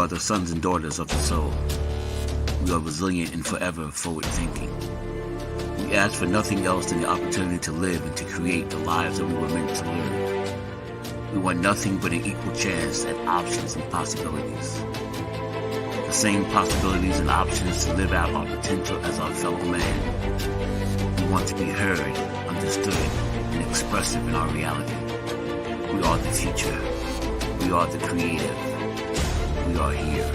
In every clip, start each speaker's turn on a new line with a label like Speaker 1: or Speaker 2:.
Speaker 1: are the sons and daughters of the soul. We are resilient and forever forward-thinking. We ask for nothing else than the opportunity to live and to create the lives that we were meant to live. We want nothing but an equal chance at options and possibilities. The same possibilities and options to live out our potential as our fellow man. We want to be heard, understood, and expressive in our reality. We are the future. We are the creative. We are here.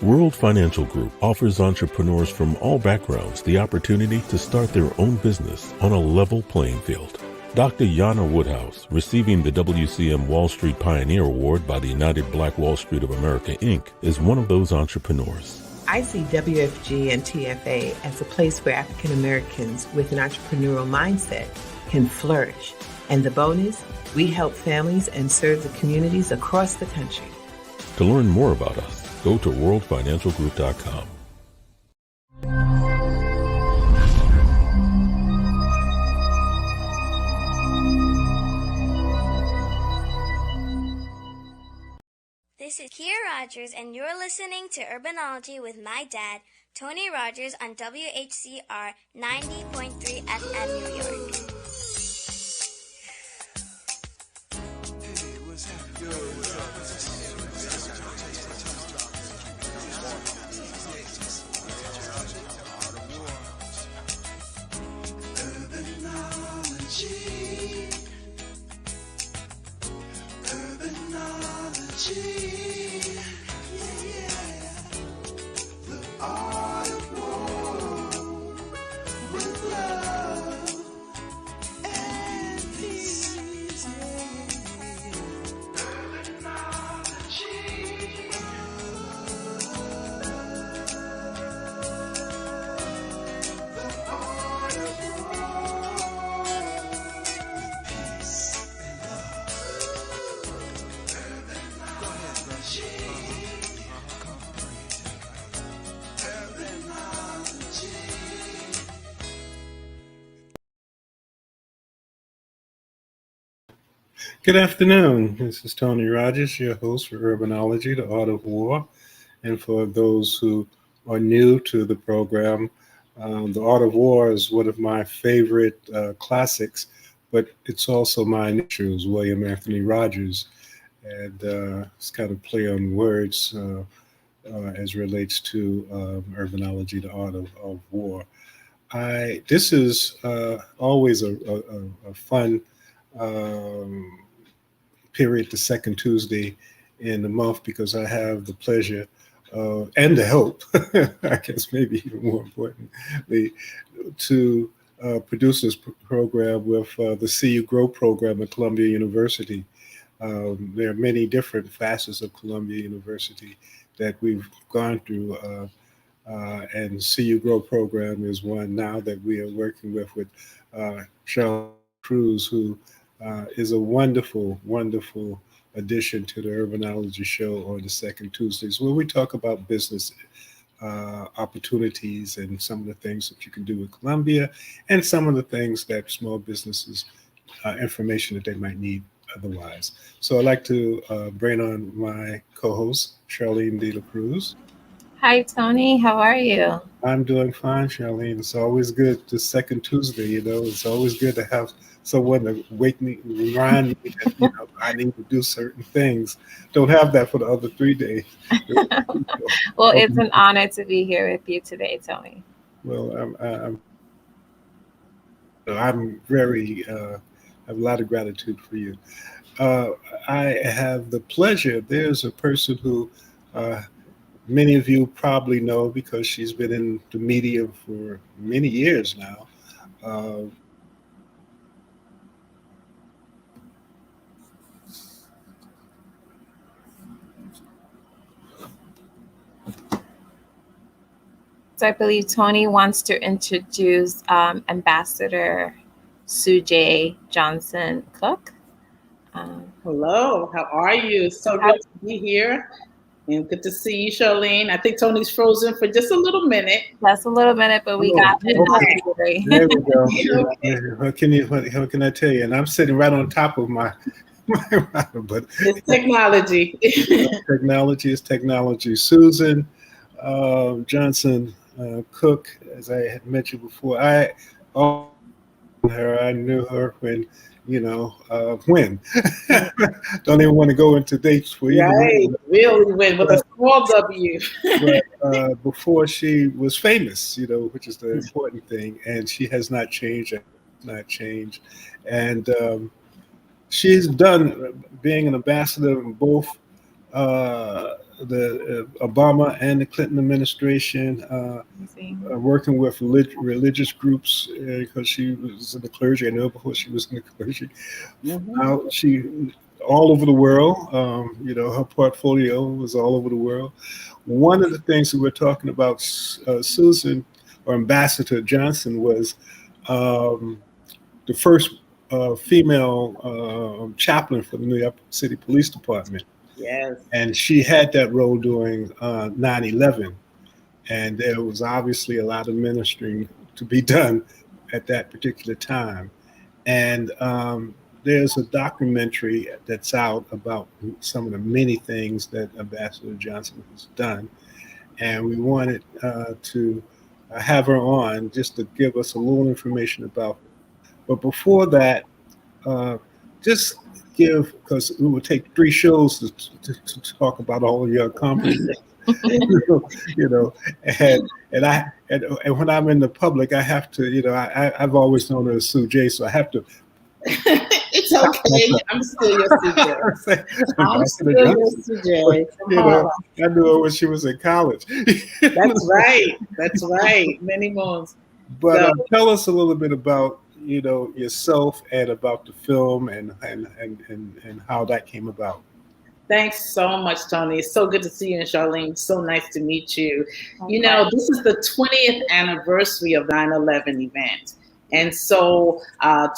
Speaker 2: World Financial Group offers entrepreneurs from all backgrounds the opportunity to start their own business on a level playing field. Dr. Yana Woodhouse, receiving the WCM Wall Street Pioneer Award by the United Black Wall Street of America, Inc., is one of those entrepreneurs.
Speaker 3: I see WFG and TFA as a place where African Americans with an entrepreneurial mindset can flourish. And the bonus, we help families and serve the communities across the country.
Speaker 2: To learn more about us, go to worldfinancialgroup.com.
Speaker 4: This is Kia Rogers, and you're listening to Urbanology with my dad, Tony Rogers, on WHCR 90.3 FM New York.
Speaker 5: Good afternoon. This is Tony Rogers, your host for Urbanology, The Art of War. And for those who are new to the program, The Art of War is one of my favorite classics, but it's also my initials, William Anthony Rogers. And it's kind of play on words as relates to Urbanology, The Art of War. This is always a fun period, the second Tuesday in the month, because I have the pleasure and the help, I guess maybe even more importantly, to produce this program with the See You Grow program at Columbia University. There are many different facets of Columbia University that we've gone through, and See You Grow program is one now that we are working with Scharlene Cruz, who is a wonderful, wonderful addition to the Urbanology show on the second Tuesdays, where we talk about business opportunities and some of the things that you can do with Columbia and some of the things that small businesses, information that they might need otherwise. So I'd like to bring on my co-host, Scharlene de la Cruz.
Speaker 6: Hi, Tony. How are you?
Speaker 5: I'm doing fine, Scharlene. It's always good, the second Tuesday, it's always good to have someone to wake me, remind me that, I need to do certain things. Don't have that for the other 3 days.
Speaker 6: Well, it's an honor to be here with you today, Tony.
Speaker 5: Well, I'm very, I have a lot of gratitude for you. I have the pleasure, there's a person who many of you probably know because she's been in the media for many years now.
Speaker 6: So I believe Tony wants to introduce Ambassador Suzan Johnson-Cook.
Speaker 7: Hello, how are you? So good to be here. And good to see you, Scharlene. I think Tony's frozen for just a little minute.
Speaker 6: That's a little minute, but we got it.
Speaker 7: Okay.
Speaker 5: There we go.
Speaker 7: Okay.
Speaker 5: What can I tell you? And I'm sitting right on top of my but
Speaker 7: It's technology.
Speaker 5: technology is technology. Suzan Johnson Cook, as I had mentioned before, I knew her when, when. Don't even want to go into dates for either.
Speaker 7: Right, really win with a small W.
Speaker 5: But before she was famous, which is the important thing, and she has not changed, and she's done being an ambassador in both the Obama and the Clinton administration, working with religious groups because she was in the clergy. I know before she was in the clergy. Now she all over the world. Her portfolio was all over the world. One of the things that we're talking about, Suzan or Ambassador Johnson, was the first female chaplain for the New York City Police Department.
Speaker 7: Yes.
Speaker 5: And she had that role during 9/11. And there was obviously a lot of ministering to be done at that particular time. And there's a documentary that's out about some of the many things that Ambassador Johnson has done. And we wanted to have her on just to give us a little information about. But before that, just give, because it would take 3 shows to talk about all of your accomplishments. And when I'm in the public, I have to, I've always known her as Sue J, so I have to.
Speaker 7: It's okay. I'm still your CJ. I'm still your CJ.
Speaker 5: I knew her when she was in college.
Speaker 7: That's right. That's right. Many more.
Speaker 5: But tell us a little bit about yourself and about the film and how that came about.
Speaker 7: Thanks so much, Tony. It's so good to see you, and Scharlene. So nice to meet you. This is the 20th anniversary of 9/11 event. And so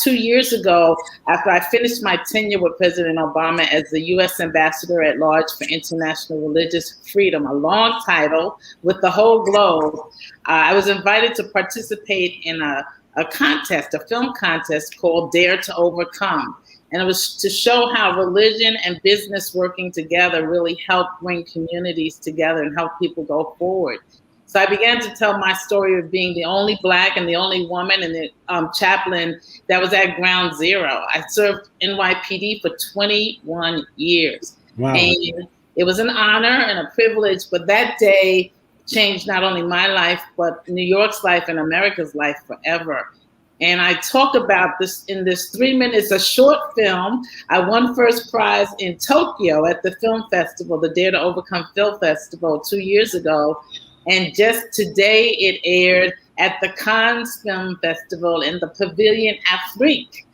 Speaker 7: 2 years ago, after I finished my tenure with President Obama as the U.S. Ambassador at Large for International Religious Freedom, a long title with the whole globe, I was invited to participate in a contest, a film contest called Dare to Overcome. And it was to show how religion and business working together really help bring communities together and help people go forward. So I began to tell my story of being the only Black and the only woman and the chaplain that was at ground zero. I served NYPD for 21 years.
Speaker 5: Wow.
Speaker 7: And it was an honor and a privilege, but that day changed not only my life, but New York's life and America's life forever. And I talk about this in this 3 minutes, a short film. I won first prize in Tokyo at the film festival, the Dare to Overcome Film Festival 2 years ago. And just today it aired at the Cannes Film Festival in the Pavilion Afrique.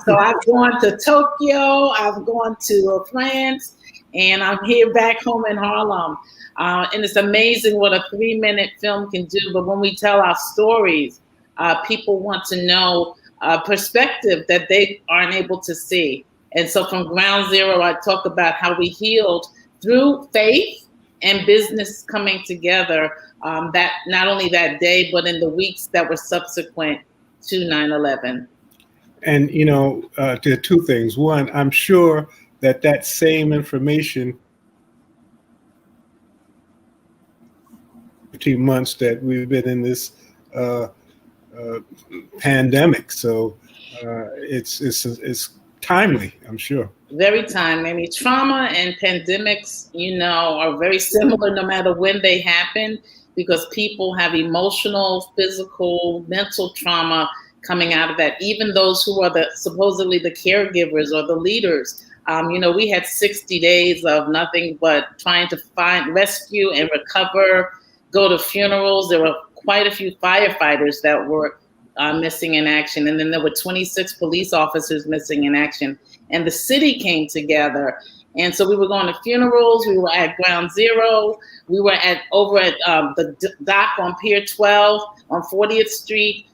Speaker 7: So I've gone to Tokyo, I've gone to France, and I'm here back home in Harlem. And it's amazing what a 3-minute film can do. But when we tell our stories, people want to know a perspective that they aren't able to see. And so from ground zero, I talk about how we healed through faith and business coming together, that not only that day, but in the weeks that were subsequent to 9/11.
Speaker 5: And, there are 2 things. One, I'm sure that same information 15 months that we've been in this pandemic. So it's timely, I'm sure.
Speaker 7: Very timely. I mean, trauma and pandemics, are very similar no matter when they happen, because people have emotional, physical, mental trauma coming out of that. Even those who are supposedly the caregivers or the leaders. We had 60 days of nothing but trying to find, rescue and recover, go to funerals. There were quite a few firefighters that were missing in action. And then there were 26 police officers missing in action. And the city came together. And so we were going to funerals. We were at ground zero. We were over at the dock on Pier 12 on 40th Street,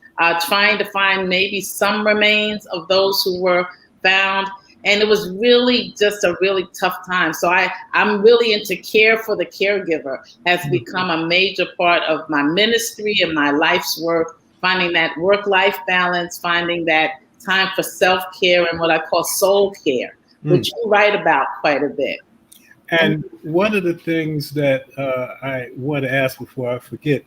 Speaker 7: trying to find maybe some remains of those who were found. And it was really just a really tough time. So I'm really into care for the caregiver, has become a major part of my ministry and my life's work, finding that work-life balance, finding that time for self-care and what I call soul care, which you write about quite a bit.
Speaker 5: And one of the things that I want to ask before I forget,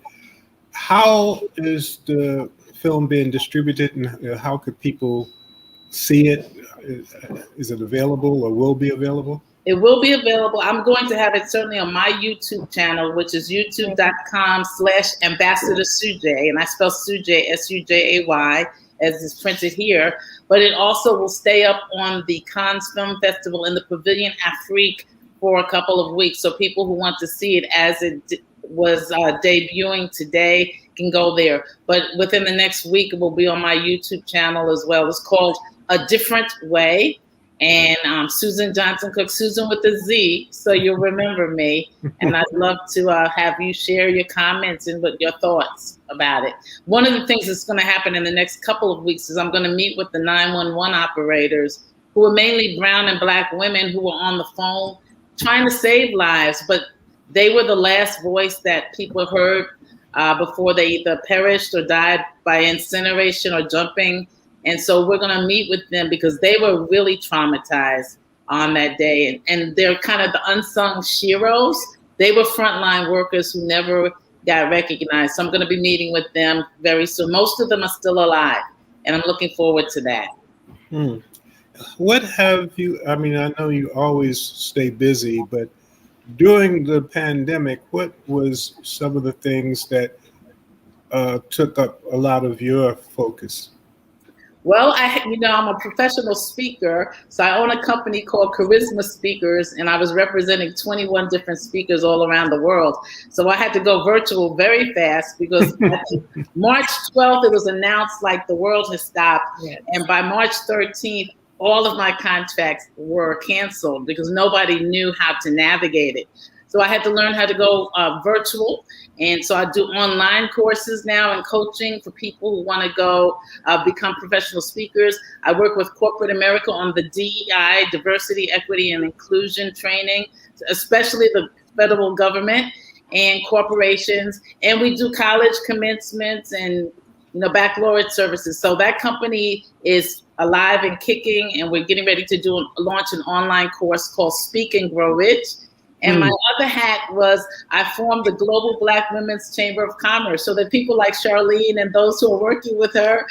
Speaker 5: how is the film being distributed, and how could people see it? Is it available or will be available?
Speaker 7: It will be available. I'm going to have it certainly on my YouTube channel, which is youtube.com/Ambassador Sujay. And I spell Sujay, Sujay, as is printed here. But it also will stay up on the Cannes Film Festival in the Pavilion Afrique for a couple of weeks. So people who want to see it as it was debuting today can go there. But within the next week, it will be on my YouTube channel as well. It's called A Different Way. And Suzan Johnson Cook, Suzan with a Z, so you'll remember me. And I'd love to have you share your comments and your thoughts about it. One of the things that's going to happen in the next couple of weeks is I'm going to meet with the 911 operators, who are mainly brown and black women who were on the phone trying to save lives, but they were the last voice that people heard before they either perished or died by incineration or jumping. And so we're going to meet with them because they were really traumatized on that day. And they're kind of the unsung heroes. They were frontline workers who never got recognized. So I'm going to be meeting with them very soon. Most of them are still alive, and I'm looking forward to that.
Speaker 5: What have you, I mean, I know you always stay busy, but during the pandemic, what was some of the things that took up a lot of your focus?
Speaker 7: Well, I'm a professional speaker, so I own a company called Charisma Speakers, and I was representing 21 different speakers all around the world. So I had to go virtual very fast because March 12th, it was announced like the world has stopped. Yes. And by March 13th, all of my contracts were canceled because nobody knew how to navigate it. So I had to learn how to go virtual. And so I do online courses now and coaching for people who want to go become professional speakers. I work with corporate America on the DEI, diversity, equity, and inclusion training, especially the federal government and corporations. And we do college commencements and baccalaureate services. So that company is alive and kicking, and we're getting ready to launch an online course called Speak and Grow Rich. And my other hat was I formed the Global Black Women's Chamber of Commerce so that people like Scharlene and those who are working with her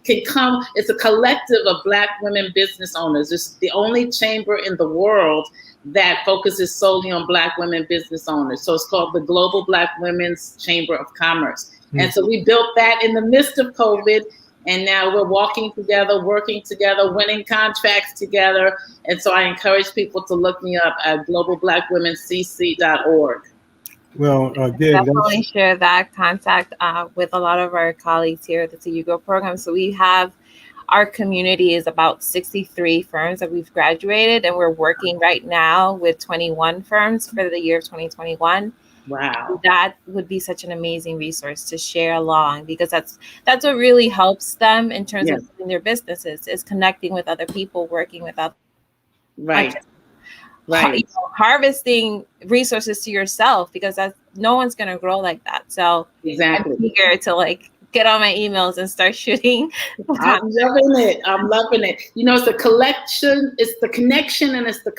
Speaker 7: can come. It's a collective of Black women business owners. It's the only chamber in the world that focuses solely on Black women business owners. So it's called the Global Black Women's Chamber of Commerce. And so we built that in the midst of COVID. And now we're walking together, working together, winning contracts together. And so I encourage people to look me up at globalblackwomencc.org.
Speaker 5: Well, again,
Speaker 6: definitely share that contact with a lot of our colleagues here at the TUGO program. So we have, our community is about 63 firms that we've graduated, and we're working right now with 21 firms for the year of 2021.
Speaker 7: Wow.
Speaker 6: That would be such an amazing resource to share along, because that's what really helps them in terms of their businesses, is connecting with other people, working with others.
Speaker 7: Right.
Speaker 6: Harvesting resources to yourself, because no one's going to grow like that. So
Speaker 7: exactly.
Speaker 6: I'm eager to get on my emails and start shooting.
Speaker 7: I'm loving it. It's the collection, it's the connection, and it's the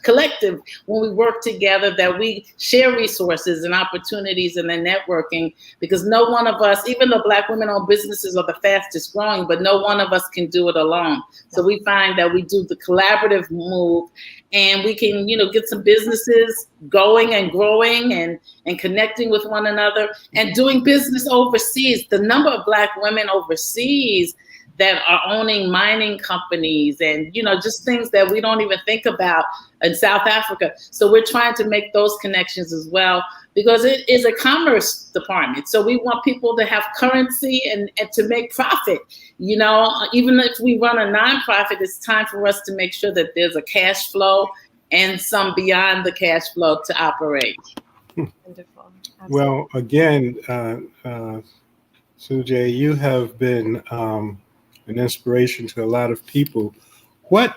Speaker 7: collective when we work together, that we share resources and opportunities and the networking, because no one of us, even though Black women-owned businesses are the fastest growing, but no one of us can do it alone. So we find that we do the collaborative move, and we can, get some businesses going and growing and connecting with one another and doing business overseas. The number of Black women overseas that are owning mining companies and, just things that we don't even think about in South Africa. So we're trying to make those connections as well, because it is a commerce department. So we want people to have currency and to make profit. Even if we run a nonprofit, it's time for us to make sure that there's a cash flow and some beyond the cash flow to operate.
Speaker 6: Wonderful.
Speaker 5: Well, again, Sujay, you have been an inspiration to a lot of people what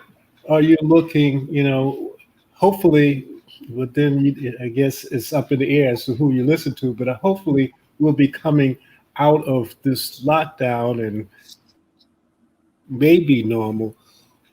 Speaker 5: are you looking, hopefully, but then I guess it's up in the air as to who you listen to, but hopefully we'll be coming out of this lockdown and maybe normal.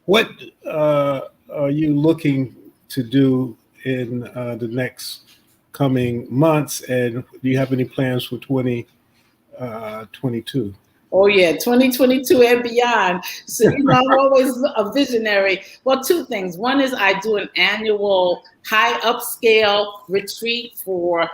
Speaker 5: What are you looking to do in the next coming months? And do you have any plans for 2022?
Speaker 7: Oh yeah, 2022 and beyond. So I'm always a visionary. Well, two things. One is I do an annual high upscale retreat for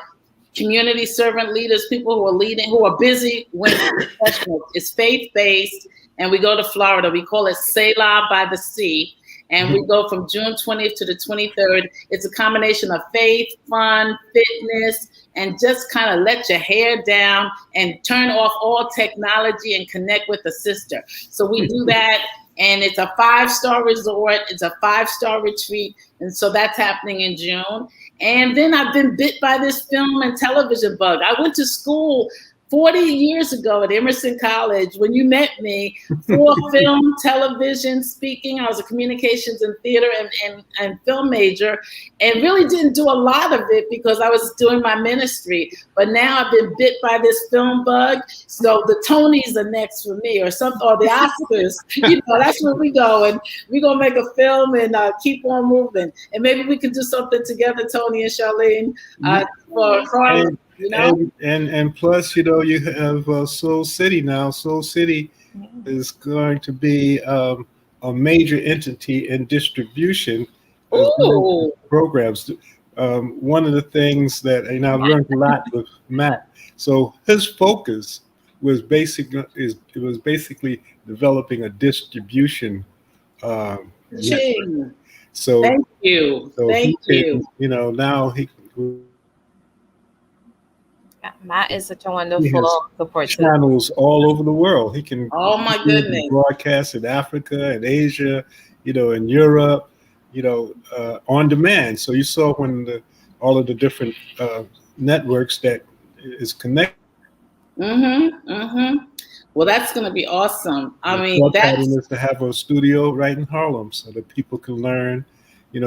Speaker 7: community servant leaders, people who are leading, who are busy women professionals. It's faith-based, and we go to Florida. We call it Selah by the Sea. And we go from June 20th to the 23rd. It's a combination of faith, fun, fitness, and just kind of let your hair down and turn off all technology and connect with a sister. So we do that, and it's a 5-star resort. It's a 5-star retreat. And so that's happening in June. And then I've been bit by this film and television bug. I went to school 40 years ago at Emerson College when you met me for film, television, speaking. I was a communications and theater and film major, and really didn't do a lot of it because I was doing my ministry. But now I've been bit by this film bug. So the Tonys are next for me, or the Oscars. That's where we go. And we're going to make a film and keep on moving. And maybe we can do something together, Tony and Charlene, for Harlem.
Speaker 5: And plus, you have Soul City now. Soul City is going to be a major entity in distribution of programs. One of the things that I've learned a lot with Matt. So his focus was basically developing a distribution. So
Speaker 7: thank you.
Speaker 5: So
Speaker 7: thank you.
Speaker 5: Now he.
Speaker 6: Matt is such a wonderful support
Speaker 5: channels all over the world. He can
Speaker 7: goodness
Speaker 5: broadcast in Africa and Asia, in Europe, on demand. So you saw when all of the different networks that is connected.
Speaker 7: Well, that's going to be awesome.
Speaker 5: That is to have a studio right in Harlem so that people can learn.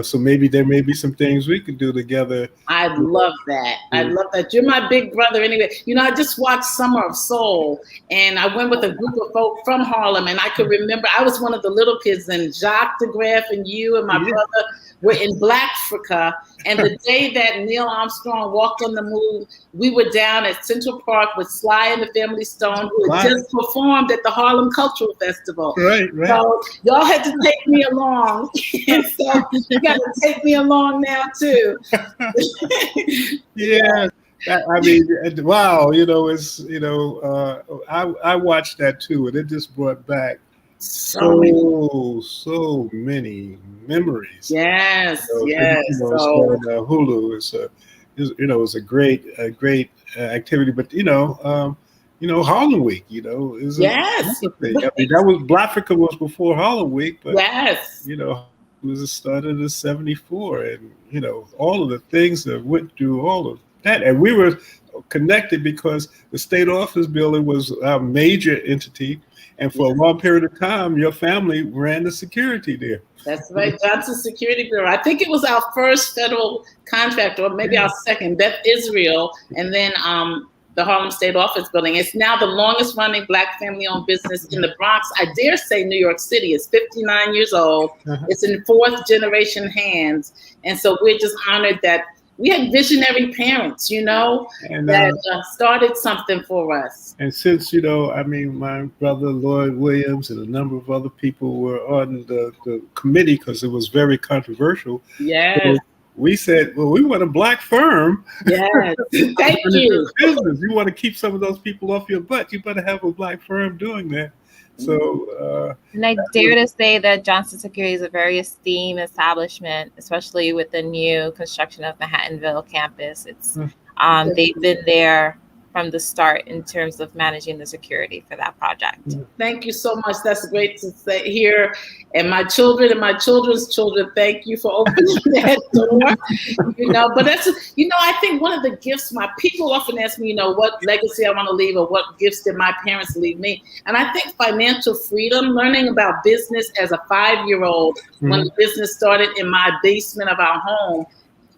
Speaker 5: So maybe there may be some things we could do together.
Speaker 7: I'd love that. I'd love that. You're my big brother anyway. I just watched Summer of Soul, and I went with a group of folk from Harlem, and I could remember I was one of the little kids, and Jacques de Graff and you and my brother were in Black Africa. And the day that Neil Armstrong walked on the moon, we were down at Central Park with Sly and the Family Stone, who had just performed at the Harlem Cultural Festival.
Speaker 5: Right.
Speaker 7: So y'all had to take me along. And so you got to take me along now too.
Speaker 5: Yeah. Wow. It's, I watched that too, and it just brought back so many memories.
Speaker 7: Yes.
Speaker 5: So Hulu is a great activity, but Harlem Week, is
Speaker 7: yes.
Speaker 5: a thing. That was Black Africa was before Harlem Week, but
Speaker 7: yes,
Speaker 5: it was started in '74, and all of the things that went through all of that, and we were connected because the state office building was a major entity. And for a long period of time, your family ran the security there.
Speaker 7: That's right, Johnson Security Bureau. I think it was our first federal contractor, or maybe our second, Beth Israel, and then the Harlem State Office Building. It's now the longest running Black family-owned business in the Bronx. I dare say New York City. It's 59 years old. It's in 4th generation hands. And so we're just honored that we had visionary parents, that started something for us.
Speaker 5: And since, my brother Lloyd Williams and a number of other people were on the committee because it was very controversial.
Speaker 7: Yes.
Speaker 5: So we said, well, we want a Black firm.
Speaker 7: Yes. Thank you.
Speaker 5: Business. You want to keep some of those people off your butt. You better have a Black firm doing that. So,
Speaker 6: and I dare to say that Johnson Security is a very esteemed establishment, especially with the new construction of Manhattanville campus. It's they've been there from the start in terms of managing the security for that project.
Speaker 7: Thank you so much. That's great to say here. And my children and my children's children, thank you for opening that door. But that's, I think one of the gifts, my people often ask me, what legacy I want to leave or what gifts did my parents leave me? And I think financial freedom, learning about business as a 5-year-old, when the business started in my basement of our home,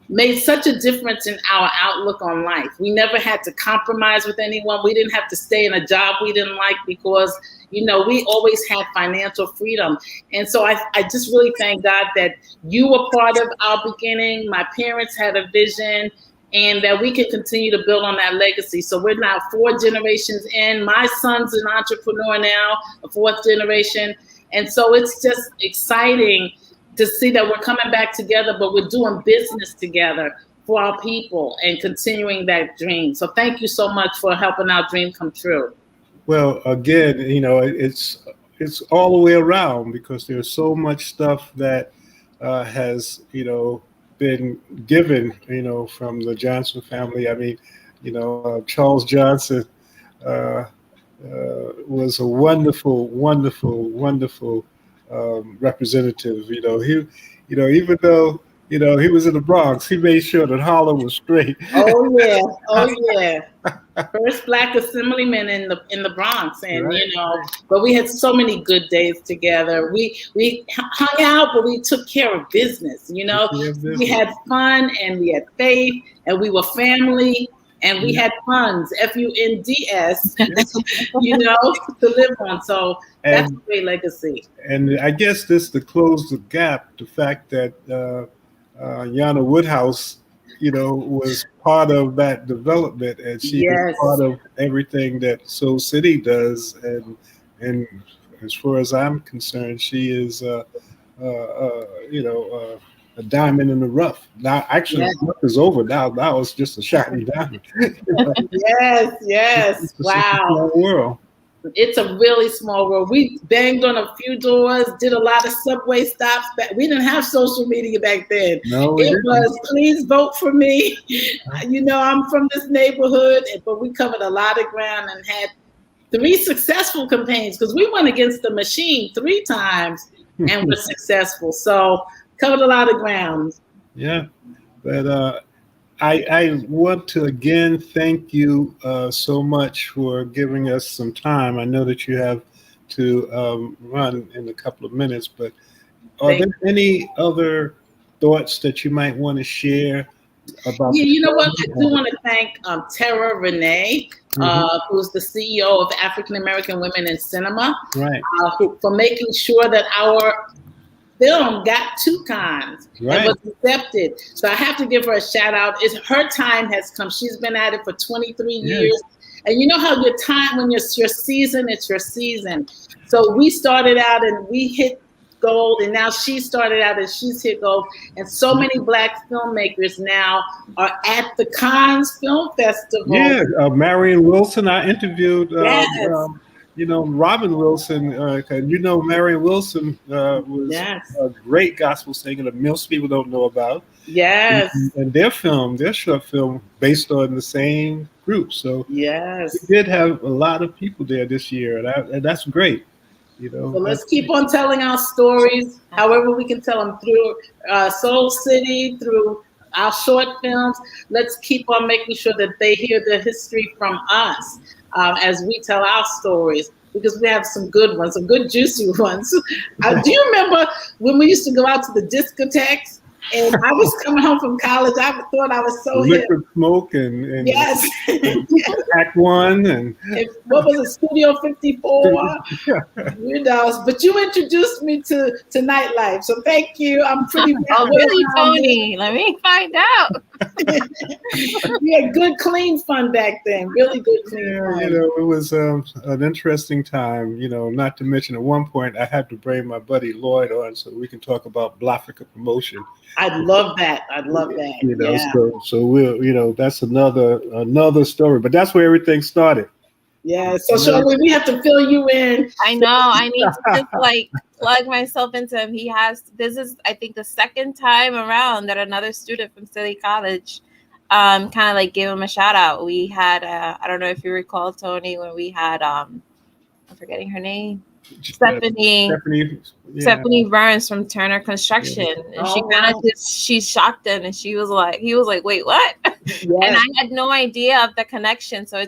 Speaker 7: made such a difference in our outlook on life. We never had to compromise with anyone. We didn't have to stay in a job we didn't like because, we always had financial freedom. And so I just really thank God that you were part of our beginning. My parents had a vision, and that we can continue to build on that legacy. So we're now 4 generations in. My son's an entrepreneur now, a 4th generation. And so it's just exciting to see that we're coming back together, but we're doing business together for our people and continuing that dream. So thank you so much for helping our dream come true.
Speaker 5: Well, again, it's all the way around, because there's so much stuff that has, been given, from the Johnson family. I mean, Charles Johnson was a wonderful, wonderful, wonderful representative. Even though he was in the Bronx, he made sure that Harlem was straight.
Speaker 7: Oh yeah. First Black assemblyman in the Bronx, and
Speaker 5: right.
Speaker 7: But we had so many good days together. We hung out, but we took care of business. We had fun, and we had faith, and we were family. And we had funds, FUNDS, to live on. So that's a great legacy.
Speaker 5: And I guess this, to close the gap, the fact that Yana Woodhouse, was part of that development, and she is part of everything that Soul City does. And as far as I'm concerned, she is, a diamond in the rough. Now, actually, the rough is over now. Now it's just a shiny diamond.
Speaker 7: Yes. Wow.
Speaker 5: Small world.
Speaker 7: It's a really small world. We banged on a few doors, did a lot of subway stops. We didn't have social media back then.
Speaker 5: No,
Speaker 7: it was, please vote for me. I'm from this neighborhood, but we covered a lot of ground and had 3 successful campaigns, because we went against the machine 3 times and were successful. So covered a lot of ground.
Speaker 5: Yeah, but I want to again thank you so much for giving us some time. I know that you have to run in a couple of minutes, but are there any other thoughts that you might want to share about?
Speaker 7: Yeah, you know what? I do want to thank Tara Renee, who's the CEO of African American Women in Cinema,
Speaker 5: right?
Speaker 7: For making sure that our film got 2 cons and was accepted. So I have to give her a shout out. Her time has come. She's been at it for 23 years. And you know how your time, when it's your season, it's your season. So we started out and we hit gold, and now she started out and she's hit gold. And so many Black filmmakers now are at the Cannes Film Festival.
Speaker 5: Yeah, Marion Wilson, I interviewed. Robin Wilson, Marion Wilson was a great gospel singer that most people don't know about.
Speaker 7: Yes.
Speaker 5: And their short film, based on the same group. So we did have a lot of people there this year, and that's great. So
Speaker 7: let's keep on telling our stories, however we can tell them, through Soul City, through our short films. Let's keep on making sure that they hear the history from us. As we tell our stories, because we have some good ones, some good juicy ones. Do you remember when we used to go out to the discotheques? And I was coming home from college. I thought I was so hip.
Speaker 5: Liquid Smoke and
Speaker 7: yes,
Speaker 5: Act One and
Speaker 7: what was it, Studio 54? But you introduced me to nightlife, so thank you. I'm pretty.
Speaker 6: Really, Tony? Let me find out.
Speaker 7: We had good, clean fun back then. Really good, clean fun.
Speaker 5: It was an interesting time. Not to mention at one point I had to bring my buddy Lloyd on so we can talk about Blafrica promotion.
Speaker 7: I'd love that.
Speaker 5: So we'll, that's another story. But that's where everything started.
Speaker 7: Yeah. So Scharlene, we have to fill you in.
Speaker 6: I know. I need to just plug myself into him. This is, I think, the second time around that another student from City College kind of like give them a shout out. We had, I don't know if you recall, Tony, when we had, I'm forgetting her name, Stephanie Burns from Turner Construction, and she kind of she shocked him, and he was like, wait, what? Yes. And I had no idea of the connection. So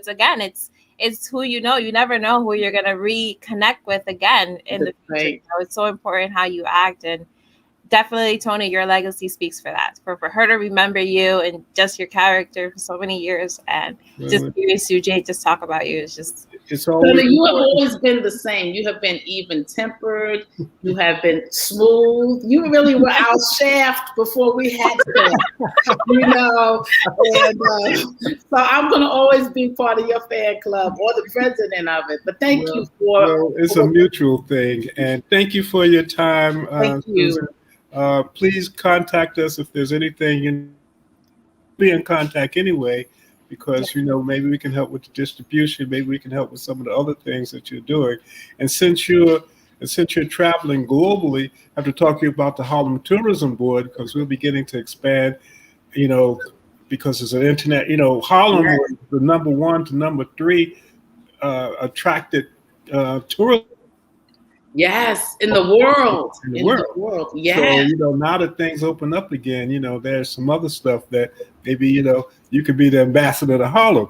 Speaker 6: it's who you know. You never know who you're gonna reconnect with again in the future. Right. So it's so important how you act, and definitely, Tony, your legacy speaks for that. For her to remember you and just your character for so many years, and just hearing Sujay just talk about you is just.
Speaker 7: It's always so you have always been the same. You have been even tempered. You have been smooth. You really were our shaft before we had to, And so I'm going to always be part of your fan club or the president of it. But thank you for.
Speaker 5: Well, it's a mutual thing, and thank you for your time.
Speaker 7: Thank you.
Speaker 5: Susan. Please contact us if there's anything. You'll be in contact anyway. Because, maybe we can help with the distribution. Maybe we can help with some of the other things that you're doing. And since you're traveling globally, I have to talk to you about the Harlem Tourism Board, because we're beginning to expand, because it's an internet, Harlem was the number 1 to number 3 attracted tourism.
Speaker 7: Yes, in the world. In the world. Yeah.
Speaker 5: So, now that things open up again, there's some other stuff that maybe, you could be the ambassador to Harlem.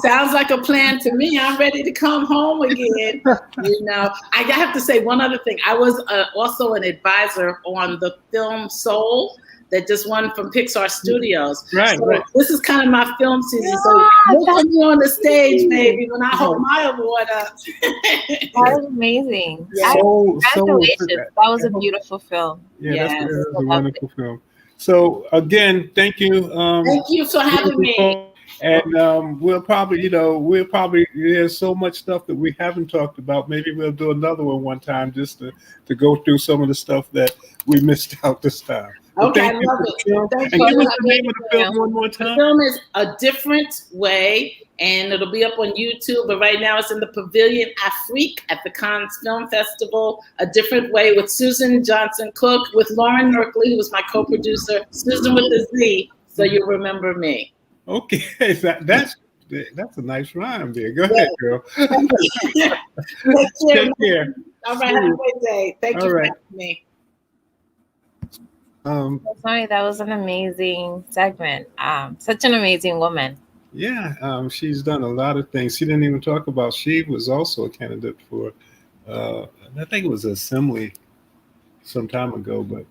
Speaker 7: Sounds like a plan to me. I'm ready to come home again. I have to say one other thing. I was also an advisor on the film Soul that just won from Pixar Studios.
Speaker 5: Right,
Speaker 7: so
Speaker 5: right.
Speaker 7: This is kind of my film season. So look for me on the stage, baby, when I hold my award up.
Speaker 6: That was amazing.
Speaker 5: Yeah.
Speaker 6: Congratulations. That was a beautiful film.
Speaker 5: Yeah, that's a wonderful film. So again, thank you.
Speaker 7: Thank you for having me.
Speaker 5: And we'll probably, there's so much stuff that we haven't talked about. Maybe we'll do another one time just to go through some of the stuff that we missed out this time.
Speaker 7: Okay, I love it.
Speaker 5: And give us the name of the film one more time.
Speaker 7: The film is A Different Way, and it'll be up on YouTube. But right now it's in the Pavilion Afrique at the Cannes Film Festival. A Different Way with Susan Johnson Cook, with Lauren Merkley, who was my co-producer. Susan with a Z, so you'll remember me.
Speaker 5: Okay, that's a nice rhyme there. Go ahead, girl.
Speaker 7: Take care. All right, have a great day. Thank you for having me.
Speaker 6: Sorry, that was an amazing segment. Such an amazing woman.
Speaker 5: Yeah, she's done a lot of things. She didn't even talk about. She was also a candidate for, I think it was Assembly some time ago. But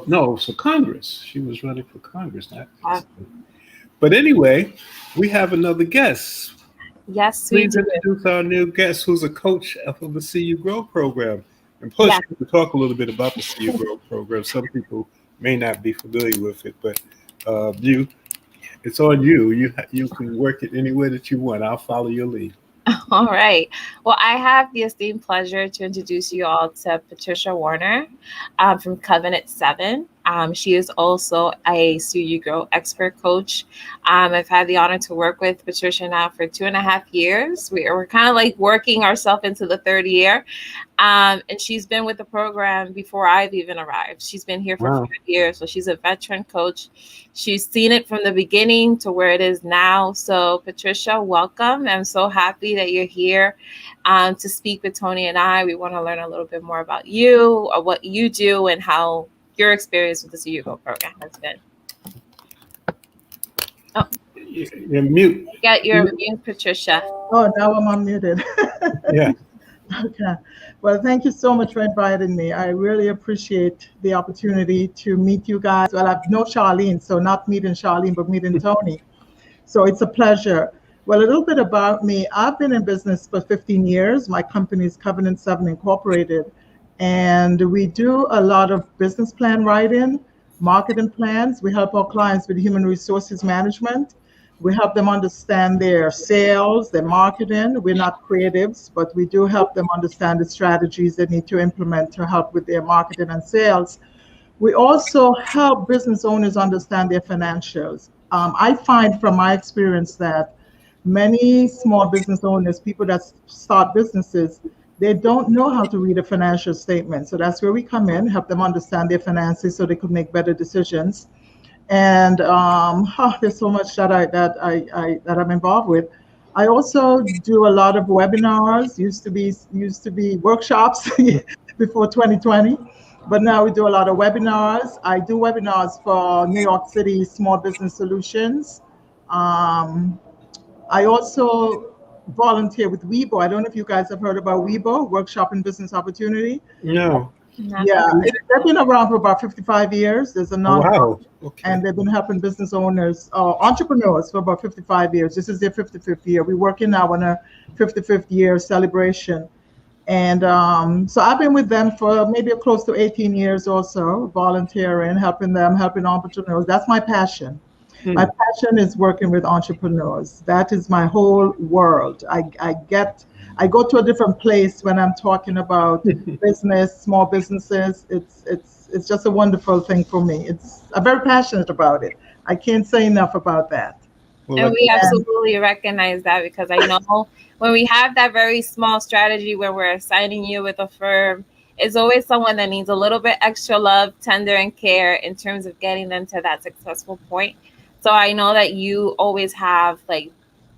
Speaker 5: no, so Congress. She was running for Congress. But anyway, we have another guest.
Speaker 6: Yes, we do.
Speaker 5: Please introduce our new guest, who's a coach of the See You Grow program. And plus, we can talk a little bit about the See You Grow program. Some people may not be familiar with it, but it's on you. You can work it any way that you want. I'll follow your lead.
Speaker 6: All right. Well, I have the esteemed pleasure to introduce you all to Patricia Warner from Covenant 7. She is also a See You Grow expert coach. I've had the honor to work with Patricia now for 2.5 years. We're kind of like working ourselves into the third year. And she's been with the program before I've even arrived. She's been here for 5 years. So she's a veteran coach. She's seen it from the beginning to where it is now. So Patricia, welcome. I'm so happy that you're here to speak with Tony and I. We want to learn a little bit more about you, or what you do, and how your experience with the See You Grow program has been. Oh,
Speaker 5: you're mute.
Speaker 6: You're mute, Patricia.
Speaker 8: Oh, now I'm unmuted.
Speaker 5: Yeah.
Speaker 8: Okay. Well, thank you so much for inviting me. I really appreciate the opportunity to meet you guys. Well, I've known Scharlene, so not meeting Scharlene, but meeting Tony. So it's a pleasure. Well, a little bit about me. I've been in business for 15 years. My company is Covenant 7 Incorporated. And we do a lot of business plan writing, marketing plans. We help our clients with human resources management. We help them understand their sales, their marketing. We're not creatives, but we do help them understand the strategies they need to implement to help with their marketing and sales. We also help business owners understand their financials. I find from my experience that many small business owners, people that start businesses, they don't know how to read a financial statement. So that's where we come in, help them understand their finances so they could make better decisions. And there's so much that I'm involved with. I also do a lot of webinars. Used to be workshops before 2020, but now we do a lot of webinars. I do webinars for New York City Small Business Solutions. Um, I also volunteer with Weibo. I don't know if you guys have heard about Weibo, Workshop and Business Opportunity.
Speaker 5: No.
Speaker 8: Yeah, they've been around for about 55 years. There's a
Speaker 5: Oh,
Speaker 8: non
Speaker 5: wow. Okay.
Speaker 8: and they've been helping business owners, entrepreneurs for about 55 years. This is their 55th year. We're working now on a 55th year celebration. And so I've been with them for maybe close to 18 years or so, volunteering, helping them, helping entrepreneurs. That's my passion. My passion is working with entrepreneurs. That is my whole world. I go to a different place when I'm talking about business, small businesses. It's just a wonderful thing for me. I'm very passionate about it. I can't say enough about that.
Speaker 5: Well,
Speaker 6: And we absolutely recognize that, because I know when we have that very small strategy where we're assigning you with a firm, it's always someone that needs a little bit extra love, tender, and care in terms of getting them to that successful point. So I know that you always have, like,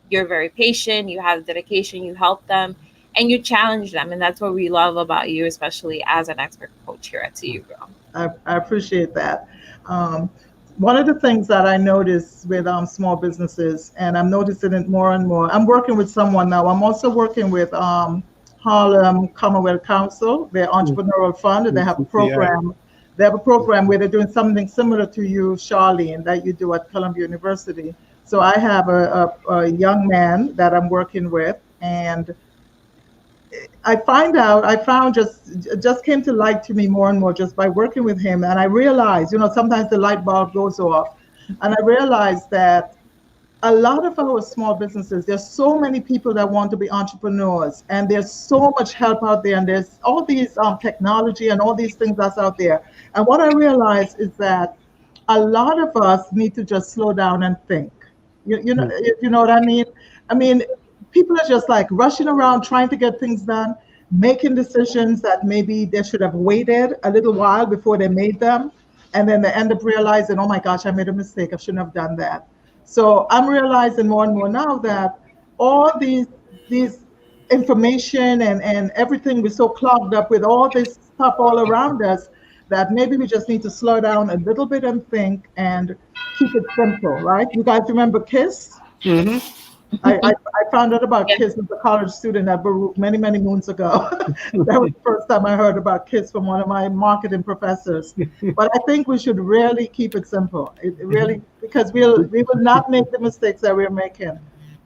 Speaker 6: you're very patient, you have dedication, you help them, and you challenge them. And that's what we love about you, especially as an expert coach here at CU Grow.
Speaker 8: I appreciate that. One of the things that I notice with small businesses, and I'm noticing it more and more, I'm working with someone now. I'm also working with Harlem Commonwealth Council, their entrepreneurial fund. They have a program. They have a program where they're doing something similar to you, Scharlene, that you do at Columbia University. So I have a young man that I'm working with, and I found just came to light to me more and more just by working with him. And I realized, sometimes the light bulb goes off. And I realized that a lot of our small businesses, there's so many people that want to be entrepreneurs, and there's so much help out there, and there's all these technology and all these things that's out there. And what I realized is that a lot of us need to just slow down and think. You know what I mean? I mean, people are just like rushing around trying to get things done, making decisions that maybe they should have waited a little while before they made them. And then they end up realizing, oh my gosh, I made a mistake. I shouldn't have done that. So I'm realizing more and more now that all these information and everything was so clogged up with all this stuff all around us that maybe we just need to slow down a little bit and think and keep it simple, right? You guys remember KISS? I found out about KISS as a college student at Baruch many, many moons ago. That was the first time I heard about KISS from one of my marketing professors. But I think we should really keep it simple. It really, because we will not make the mistakes that we're making.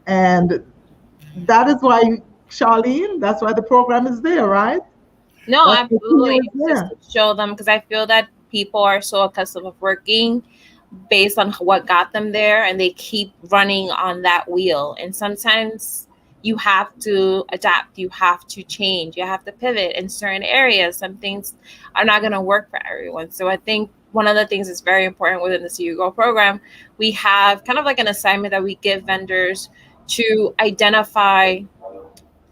Speaker 8: And that is why, Scharlene, that's why the program is there, right?
Speaker 6: No, absolutely. Just to show them, because I feel that people are so accustomed of working based on what got them there, and they keep running on that wheel. And sometimes you have to adapt, you have to change, you have to pivot in certain areas. Some things are not going to work for everyone. So I think one of the things that's very important within the CU Go program, we have kind of like an assignment that we give vendors to identify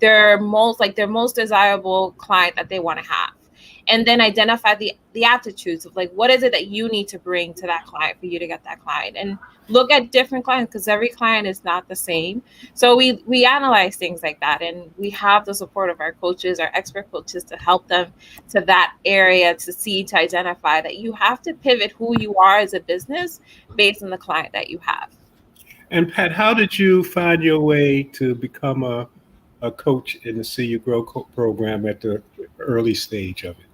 Speaker 6: their most desirable client that they want to have. And then identify the aptitudes of, like, what is it that you need to bring to that client for you to get that client, and look at different clients, because every client is not the same. So we analyze things like that, and we have the support of our coaches, our expert coaches, to help them to that area to identify that you have to pivot who you are as a business based on the client that you have.
Speaker 5: And Pat, how did you find your way to become a coach in the CU Grow program at the early stage of it?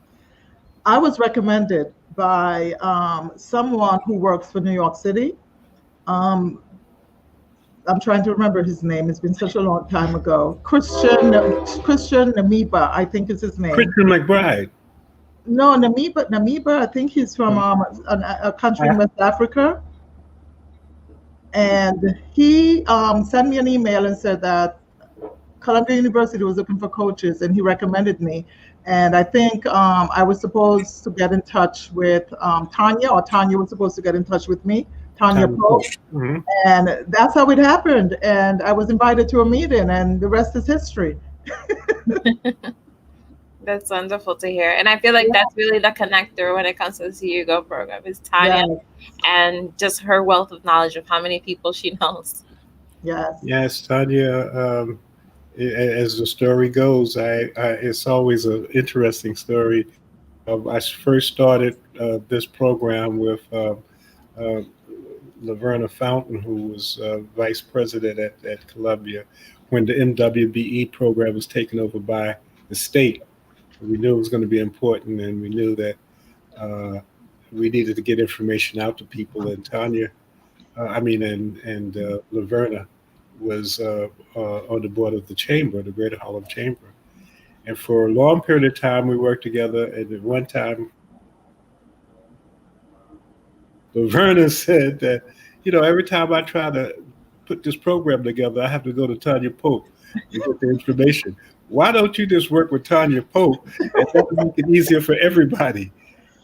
Speaker 8: I was recommended by someone who works for New York City. I'm trying to remember his name. It's been such a long time ago. Christian Namiba, I think is his name.
Speaker 5: Christian McBride.
Speaker 8: No, Namiba, I think he's from a country in West Africa. And he sent me an email and said that Columbia University was looking for coaches, and he recommended me. And I think I was supposed to get in touch with Tanya, or Tanya was supposed to get in touch with me, Tanya Pope.
Speaker 5: Mm-hmm.
Speaker 8: And that's how it happened. And I was invited to a meeting, and the rest is history.
Speaker 6: That's wonderful to hear. And I feel like that's really the connector when it comes to the See You Go program is Tanya and just her wealth of knowledge of how many people she knows.
Speaker 5: Yes, Tanya. As the story goes, it's always an interesting story. I first started this program with uh, Laverna Fountain, who was vice president at Columbia, when the MWBE program was taken over by the state. We knew it was going to be important, and we knew that we needed to get information out to people. And Tanya, and Laverna was on the board of the chamber, the Greater Harlem Chamber. And for a long period of time, we worked together. And at one time, Laverna said that, every time I try to put this program together, I have to go to Tanya Pope to get the information. Why don't you just work with Tanya Pope and that would make it easier for everybody?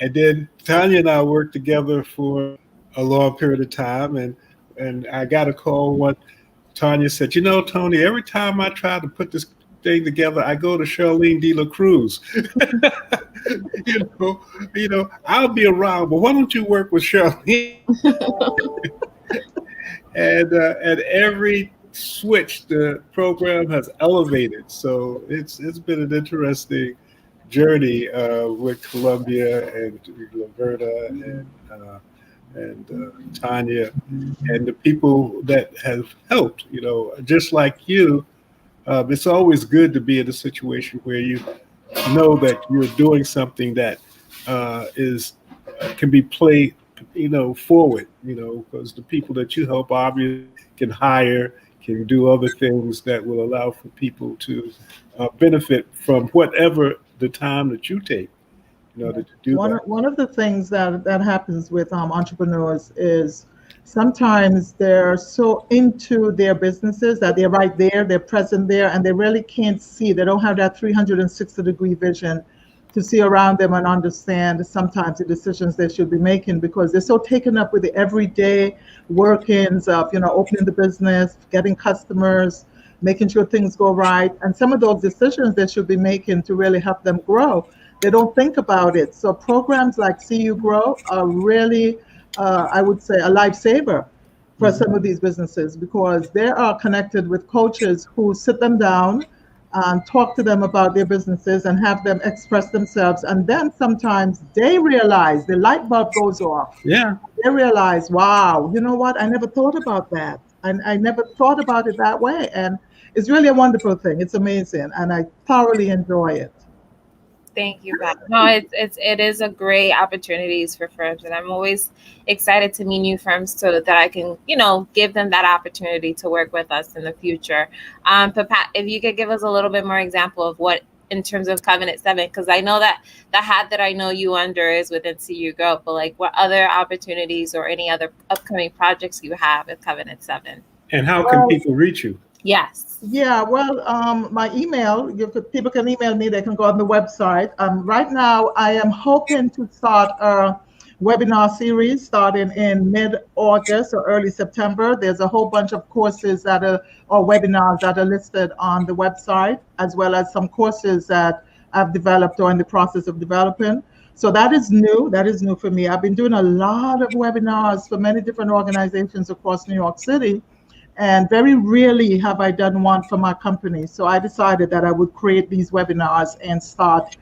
Speaker 5: And then Tanya and I worked together for a long period of time. And I got a call one. Tanya said, Tony, every time I try to put this thing together, I go to Scharlene de la Cruz. I'll be around, but why don't you work with Scharlene? and every switch, the program has elevated. So it's been an interesting journey with Columbia and Laverna and Tanya and the people that have helped. Just like you, it's always good to be in a situation where you know that you're doing something that can be played, forward, because the people that you help obviously can hire, can do other things that will allow for people to benefit from whatever the time that you take in order to do that.
Speaker 8: One of the things that happens with entrepreneurs is sometimes they're so into their businesses that they're right there, they're present there, and they really can't see. They don't have that 360-degree vision to see around them and understand sometimes the decisions they should be making because they're so taken up with the everyday workings of, opening the business, getting customers, making sure things go right. And some of those decisions they should be making to really help them grow, they don't think about it. So programs like See You Grow are really, I would say, a lifesaver for some of these businesses because they are connected with coaches who sit them down and talk to them about their businesses and have them express themselves. And then sometimes they realize the light bulb goes off.
Speaker 5: Yeah.
Speaker 8: They realize, wow, you know what? I never thought about that. And I never thought about it that way. And it's really a wonderful thing. It's amazing. And I thoroughly enjoy it.
Speaker 6: Thank you, Pat. No, it is a great opportunities for firms, and I'm always excited to meet new firms so that I can, give them that opportunity to work with us in the future. But Pat, if you could give us a little bit more example of what, in terms of Covenant 7, because I know that the hat that I know you under is within See You Go, but like what other opportunities or any other upcoming projects you have with Covenant 7?
Speaker 5: And how can people reach you?
Speaker 6: Yes.
Speaker 8: Yeah, well, my email, people can email me, they can go on the website. Right now, I am hoping to start a webinar series starting in mid-August or early September. There's a whole bunch of courses or webinars that are listed on the website, as well as some courses that I've developed or in the process of developing. So that is new. That is new for me. I've been doing a lot of webinars for many different organizations across New York City. And very rarely have I done one for my company. So I decided that I would create these webinars and start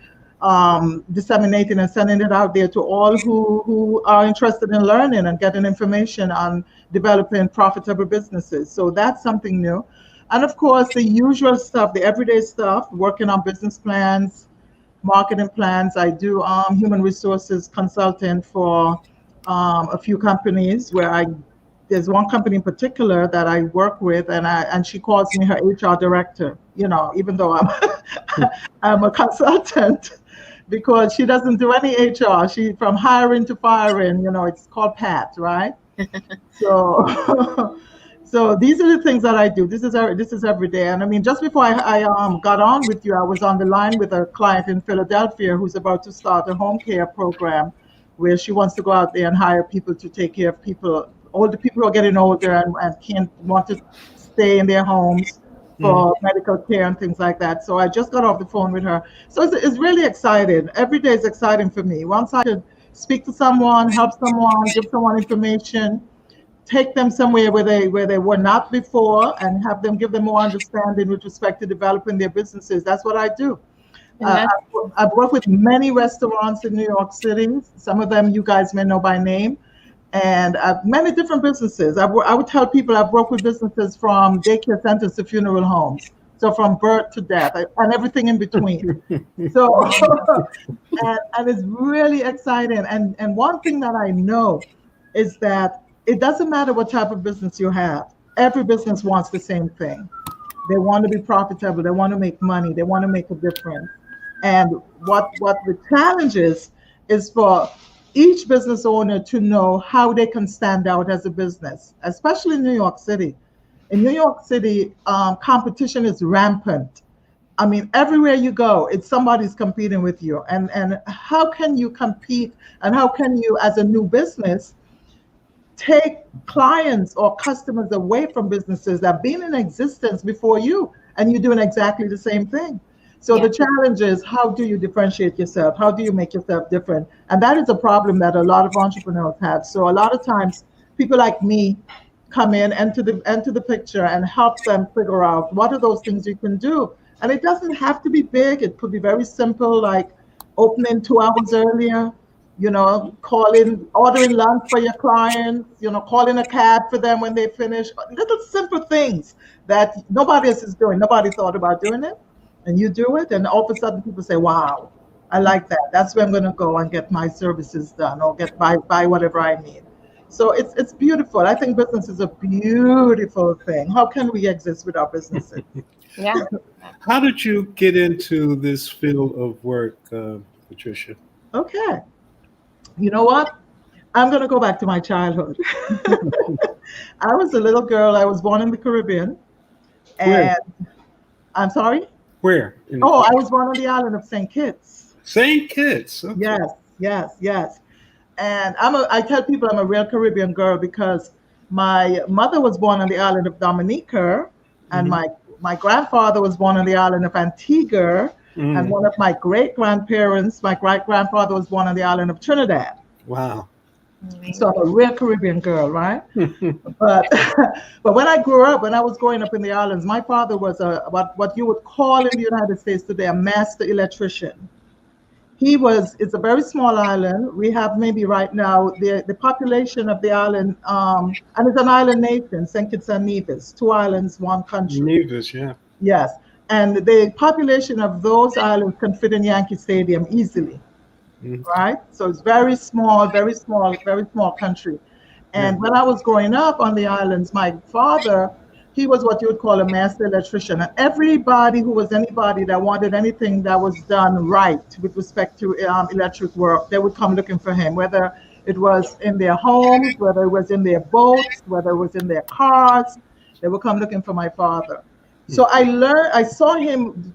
Speaker 8: disseminating and sending it out there to all who are interested in learning and getting information on developing profitable businesses. So that's something new. And of course, the usual stuff, the everyday stuff, working on business plans, marketing plans. I do human resources consulting for a few companies where there's one company in particular that I work with, and she calls me her HR director, even though I'm a consultant, because she doesn't do any HR. She from hiring to firing, it's called Pat, right? So these are the things that I do. This is every day. And I mean, just before I got on with you, I was on the line with a client in Philadelphia who's about to start a home care program where she wants to go out there and hire people to take care of people. Older people who are getting older and want to stay in their homes for medical care and things like that. So I just got off the phone with her. So it's really exciting. Every day is exciting for me. Once I could speak to someone, help someone, give someone information, take them somewhere where they were not before, and have them give them more understanding with respect to developing their businesses. That's what I do. I've worked with many restaurants in New York City. Some of them you guys may know by name. And many different businesses. I would tell people I've worked with businesses from daycare centers to funeral homes. So from birth to death and everything in between. So, and it's really exciting. And one thing that I know is that it doesn't matter what type of business you have. Every business wants the same thing. They want to be profitable. They want to make money. They want to make a difference. And what the challenge is for each business owner to know how they can stand out as a business, especially in New York City. In New York City, competition is rampant. I mean, everywhere you go, it's somebody's competing with you. And how can you compete, and how can you, as a new business, take clients or customers away from businesses that have been in existence before you, and you're doing exactly the same thing? So the challenge is, how do you differentiate yourself? How do you make yourself different? And that is a problem that a lot of entrepreneurs have. So a lot of times people like me come in, enter the picture, and help them figure out what are those things you can do. And it doesn't have to be big. It could be very simple, like opening 2 hours earlier, ordering lunch for your clients, calling a cab for them when they finish. Little simple things that nobody else is doing. Nobody thought about doing it. And you do it, and all of a sudden people say, wow, I like that. That's where I'm going to go and get my services done, or buy whatever I need. So it's beautiful. I think business is a beautiful thing. How can we exist without businesses?
Speaker 6: Yeah.
Speaker 5: How did you get into this field of work, Patricia?
Speaker 8: Okay. You know what? I'm going to go back to my childhood. I was a little girl. I was born in the Caribbean. And I'm sorry?
Speaker 5: Where?
Speaker 8: I was born on the island of St. Kitts.
Speaker 5: St. Kitts. Okay.
Speaker 8: Yes. And I tell people I'm a real Caribbean girl because my mother was born on the island of Dominica, and my grandfather was born on the island of Antigua, and one of my great-grandparents, my great-grandfather, was born on the island of Trinidad.
Speaker 5: Wow.
Speaker 8: So I'm a real Caribbean girl, right? but when I grew up, when I was growing up in the islands, my father was what you would call in the United States today a master electrician. It's a very small island. We have maybe right now the population of the island, and it's an island nation, St. Kitts and Nevis, 2 islands, 1 country.
Speaker 5: Nevis, yeah.
Speaker 8: Yes, and the population of those islands can fit in Yankee Stadium easily. Right? So it's very small country. And when I was growing up on the islands, my father, he was what you would call a master electrician. And everybody who was anybody that wanted anything that was done right with respect to electric work, they would come looking for him, whether it was in their homes, whether it was in their boats, whether it was in their cars, they would come looking for my father. So I saw him,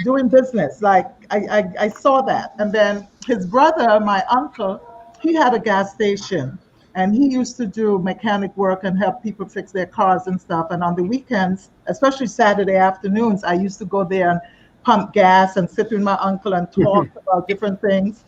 Speaker 8: doing business. Like I saw that. And then his brother, my uncle, he had a gas station, and he used to do mechanic work and help people fix their cars and stuff. And on the weekends, especially Saturday afternoons, I used to go there and pump gas and sit with my uncle and talk about different things.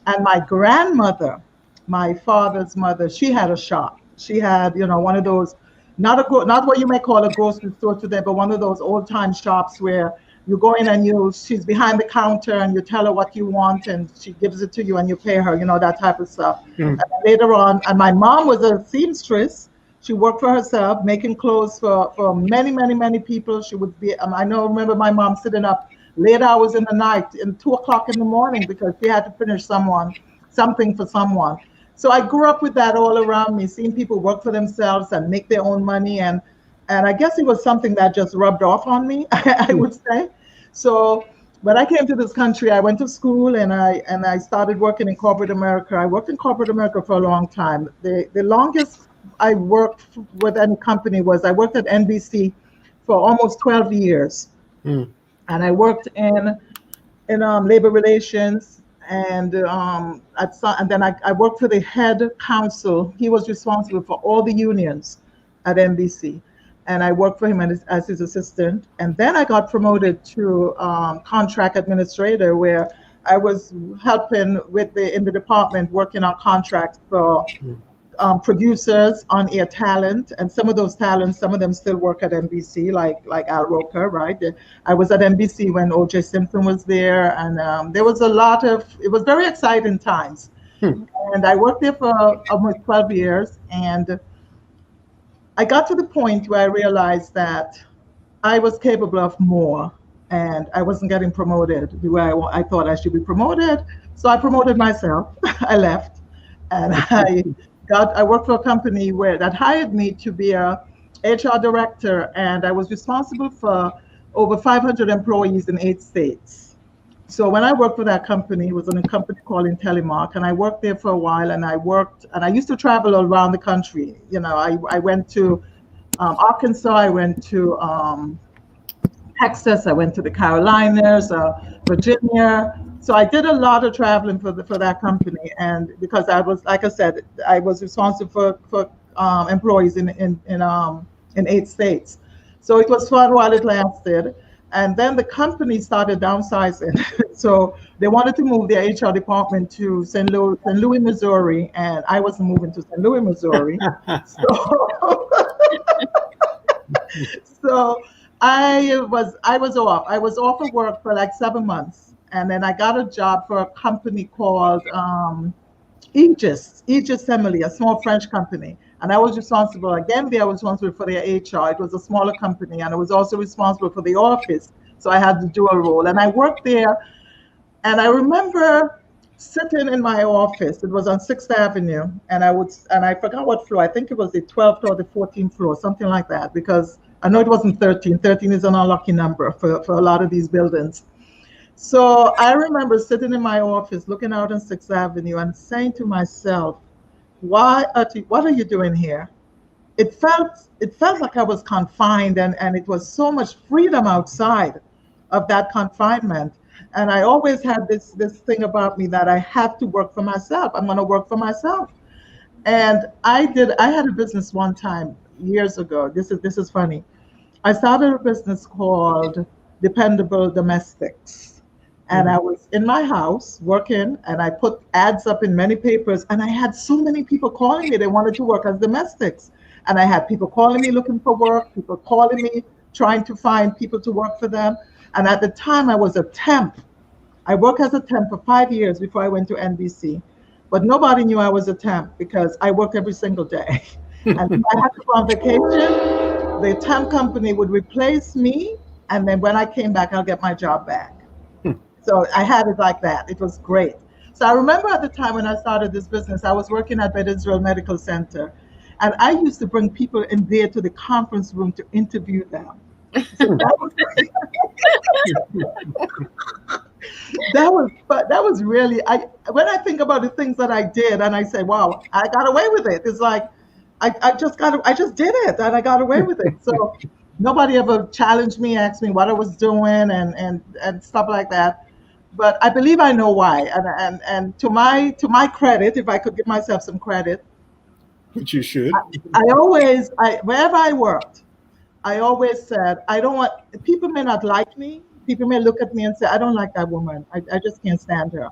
Speaker 8: And my grandmother, my father's mother, she had a shop. She had, one of those, not what you may call a grocery store today, but one of those old time shops where you go in and she's behind the counter and you tell her what you want and she gives it to you and you pay her, that type of stuff. And later on, and my mom was a seamstress. She worked for herself, making clothes for many, many, many people. She would be, remember my mom sitting up late hours in the night and 2 o'clock in the morning because she had to finish something for someone. So I grew up with that all around me, seeing people work for themselves and make their own money. And I guess it was something that just rubbed off on me, I would say. So when I came to this country, I went to school and I started working in corporate America. I worked in corporate America for a long time. The longest I worked with any company was I worked at NBC for almost 12 years. And I worked in labor relations. And then I worked for the head counsel. He was responsible for all the unions at NBC. and I worked for him as his assistant. And then I got promoted to contract administrator, where I was helping in the department working on contracts for producers, on-air talent, and some of those talents, some of them still work at NBC, like Al Roker, right? I was at NBC when O.J. Simpson was there, and there was it was very exciting times. And I worked there for almost 12 years, and I got to the point where I realized that I was capable of more, and I wasn't getting promoted the way I thought I should be promoted. So I promoted myself. I left, and I worked for a company that hired me to be a HR director, and I was responsible for over 500 employees in 8 states. So when I worked for that company, it was in a company called Telemark, and I worked there for a while, and I used to travel all around the country. I went to Arkansas, I went to Texas, I went to the Carolinas, Virginia. So I did a lot of traveling for that company, and because I was, like I said, I was responsible for employees in 8 states. So it was fun while it lasted, and then the company started downsizing. So they wanted to move their HR department to St. Louis, Missouri, and I wasn't moving to St. Louis, Missouri. So I was off. I was off of work for like 7 months. And then I got a job for a company called Aegis Emily, a small French company. And I was responsible for their HR. It was a smaller company, and I was also responsible for the office. So I had the dual role. And I worked there, and I remember sitting in my office. It was on 6th Avenue, and I forgot what floor. I think it was the 12th or the 14th floor, something like that, because I know it wasn't 13. 13 is an unlucky number for a lot of these buildings. So I remember sitting in my office, looking out on 6th Avenue and saying to myself, what are you doing here? It felt like I was confined, and it was so much freedom outside of that confinement. And I always had this thing about me that I have to work for myself. I'm going to work for myself. And I had a business one time years ago. This is funny. I started a business called Dependable Domestics. And I was in my house working, and I put ads up in many papers, and I had so many people calling me. They wanted to work as domestics. And I had people calling me looking for work, people calling me trying to find people to work for them. And at the time, I was a temp. I worked as a temp for 5 years before I went to NBC. But nobody knew I was a temp because I worked every single day. And if I had to go on vacation, the temp company would replace me, and then when I came back, I'll get my job back. So I had it like that. It was great. So I remember at the time when I started this business, I was working at Beth Israel Medical Center, and I used to bring people in there to the conference room to interview them. So that was really, when I think about the things that I did, and I say, wow, I got away with it. It's like, I just did it, and I got away with it. So nobody ever challenged me, asked me what I was doing, and stuff like that. But I believe I know why. And to my credit, if I could give myself some credit,
Speaker 5: which you should,
Speaker 8: wherever I worked, I always said, people may not like me. People may look at me and say, I don't like that woman. I just can't stand her.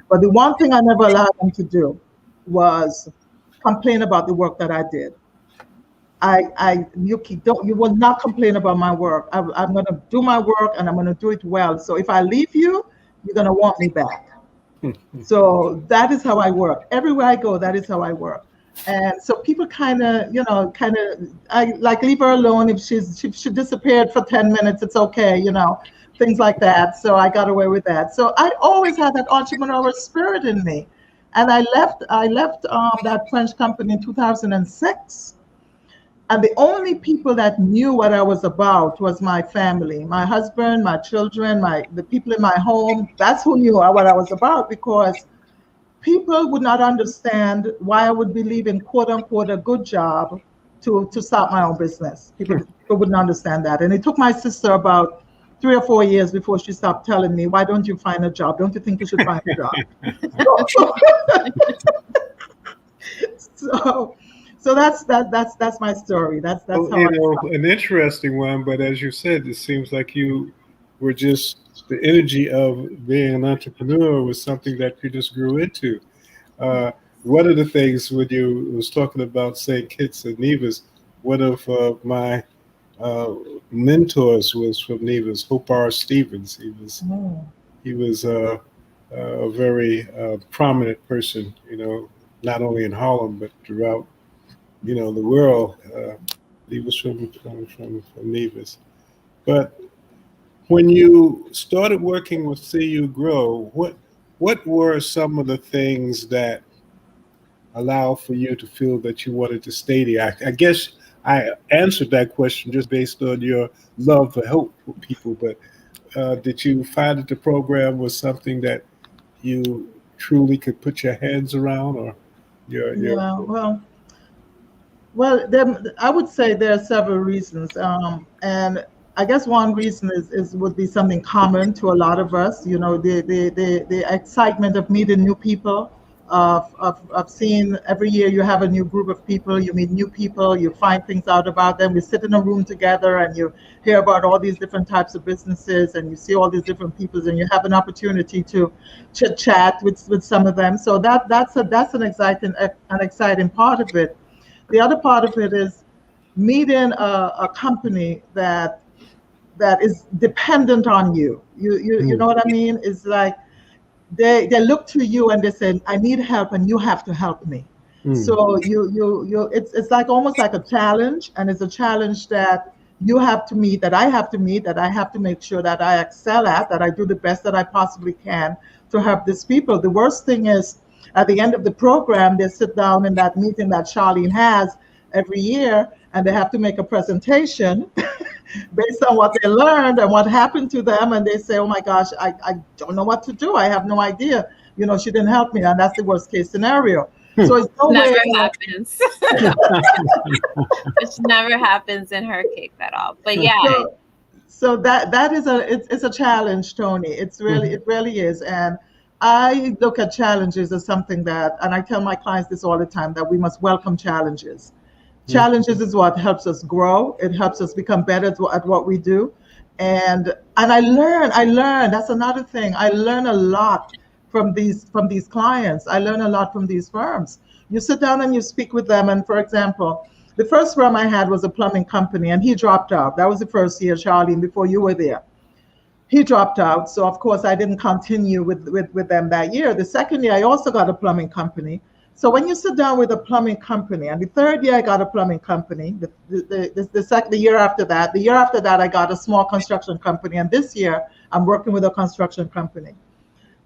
Speaker 8: But the one thing I never allowed them to do was complain about the work that I did. You will not complain about my work. I'm going to do my work, and I'm going to do it well. So if I leave you, you're going to want me back. So that is how I work. Everywhere I go, that is how I work. And so people I like leave her alone. If she disappeared for 10 minutes, it's okay, things like that. So I got away with that. So I always had that entrepreneurial spirit in me. And I left that French company in 2006. And the only people that knew what I was about was my family, my husband, my children, the people in my home. That's who knew what I was about, because people would not understand why I would be leaving, quote unquote, a good job to start my own business. People wouldn't understand that. And it took my sister about 3 or 4 years before she stopped telling me, why don't you find a job? Don't you think you should find a job? So that's my story. That's
Speaker 5: Well,
Speaker 8: how I started.
Speaker 5: an interesting one, but as you said, it seems like you were just the energy of being an entrepreneur was something that you just grew into. One of the things when you was talking about St. Kitts and Nevis, one of my uh, mentors was from Nevis, Hope R. Stevens.
Speaker 8: Mm.
Speaker 5: He was a very prominent person, not only in Harlem but throughout, the world. He was from Nevis. But when you started working with See You Grow, what were some of the things that allow for you to feel that you wanted to stay there? I guess I answered that question just based on your love for help for people, but did you find that the program was something that you truly could put your hands around, or your
Speaker 8: Yeah, well, I would say there are several reasons, and I guess one reason is would be something common to a lot of us. You know, the excitement of meeting new people, of seeing every year you have a new group of people, you meet new people, you find things out about them. We sit in a room together and you hear about all these different types of businesses, and you see all these different people, and you have an opportunity to chit chat with some of them. So that's an exciting part of it. The other part of it is meeting a company that is dependent on you. You know what I mean? It's like they look to you and they say, I need help and you have to help me. So it's like almost like a challenge, and it's a challenge that you have to meet, that I have to meet, that I have to make sure that I excel at, that I do the best that I possibly can to help these people. The worst thing is at the end of the program, they sit down in that meeting that Scharlene has every year, and they have to make a presentation based on what they learned and what happened to them. And they say, oh my gosh, I don't know what to do. I have no idea. She didn't help me. And that's the worst case scenario. So it's no
Speaker 6: Never
Speaker 8: way.
Speaker 6: happens. Which never happens in her case at all. But yeah.
Speaker 8: So that is it's a challenge, Tony. It really is. And I look at challenges as something that, and I tell my clients this all the time, that we must welcome challenges. Challenges is what helps us grow. It helps us become better at what we do. And I learn. That's another thing. I learn a lot from these clients. I learn a lot from these firms. You sit down and you speak with them. And for example, the first firm I had was a plumbing company, and he dropped out. That was the first year, Charlene, before you were there. He dropped out. So of course I didn't continue with them that year. The second year I also got a plumbing company. So when you sit down with a plumbing company, and the third year I got a plumbing company, the year after that I got a small construction company, and this year I'm working with a construction company.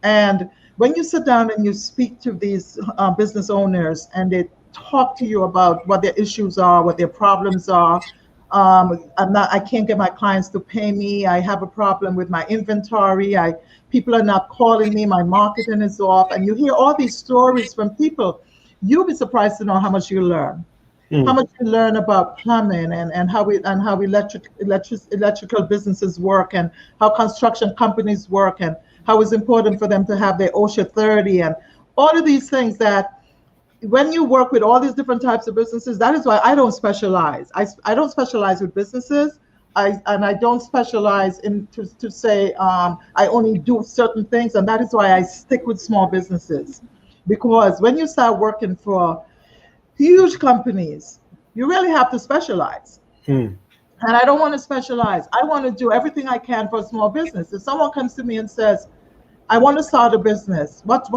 Speaker 8: And when you sit down and you speak to these business owners, and they talk to you about what their issues are, what their problems are. I can't get my clients to pay me. I have a problem with my inventory. People are not calling me. My marketing is off. And you hear all these stories from people. You'll be surprised to know how much you learn. How much you learn about plumbing and how electrical businesses work, and how construction companies work, and how it's important for them to have their OSHA 30, and all of these things that when you work with all these different types of businesses, that is why I don't specialize. I don't specialize with businesses. I don't specialize in to say I only do certain things, and that is why I stick with small businesses. Because when you start working for huge companies, you really have to specialize. And I don't want to specialize. I want to do everything I can for a small business. If someone comes to me and says, I want to start a business. What